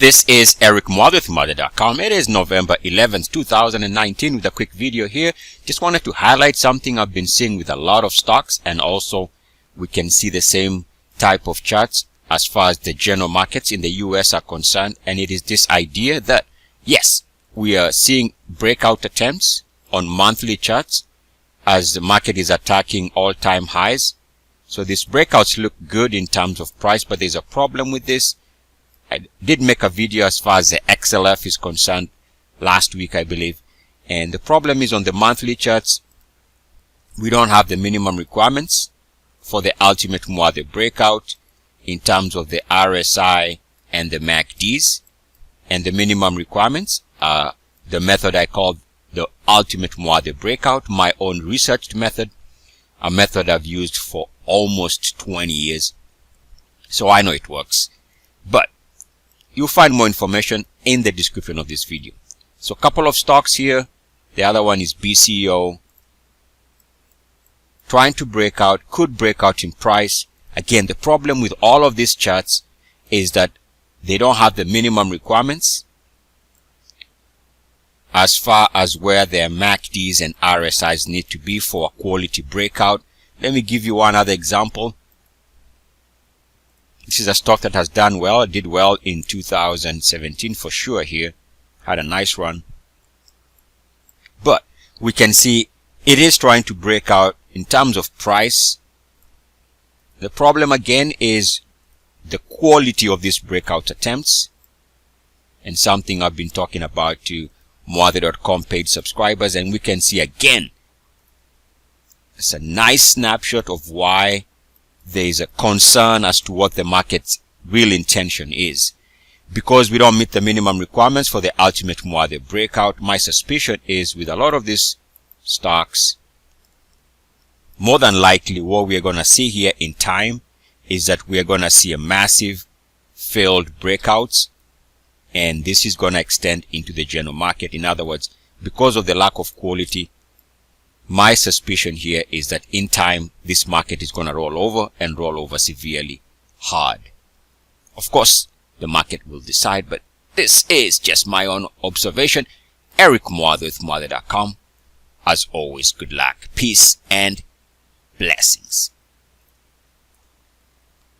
This is Eric Muathe with Muathe.com. It is November 11th, 2019 with a quick video here. Just wanted to highlight something I've been seeing with a lot of stocks, and also we can see the same type of charts as far as the general markets in the US are concerned. And it is this idea that, yes, we are seeing breakout attempts on monthly charts as the market is attacking all-time highs. So these breakouts look good in terms of price, but there's a problem with this. I did make a video as far as the XLF is concerned last week, I believe. And the problem is on the monthly charts, we don't have the minimum requirements for the ultimate Muathe breakout in terms of the RSI and the MACDs. And the minimum requirements are the method I call the ultimate Muathe breakout, my own researched method, a method I've used for almost 20 years. So I know it works. But you'll find more information in the description of this video. So a couple of stocks here. The other one is BCO. Trying to break out, could break out in price. Again, the problem with all of these charts is that they don't have the minimum requirements as far as where their MACDs and RSIs need to be for a quality breakout. Let me give you one other example. This is a stock that has done well. It did well in 2017 for sure here. Had a nice run. But we can see it is trying to break out in terms of price. The problem again is the quality of these breakout attempts, and something I've been talking about to Muathe.com paid subscribers, and we can see again it's a nice snapshot of why there is a concern as to what the market's real intention is. Because we don't meet the minimum requirements for the ultimate Muathe breakout, my suspicion is with a lot of these stocks, more than likely what we are going to see here in time is that we are going to see a massive failed breakouts, and this is going to extend into the general market. In other words, because of the lack of quality, my suspicion here is that in time this market is going to roll over, and roll over severely hard. Of course, the market will decide, but this is just my own observation. Eric Muathe with Muathe.com. As always, good luck, peace, and blessings.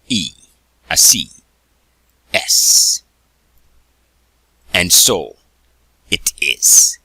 E-A-C-S. And so it is.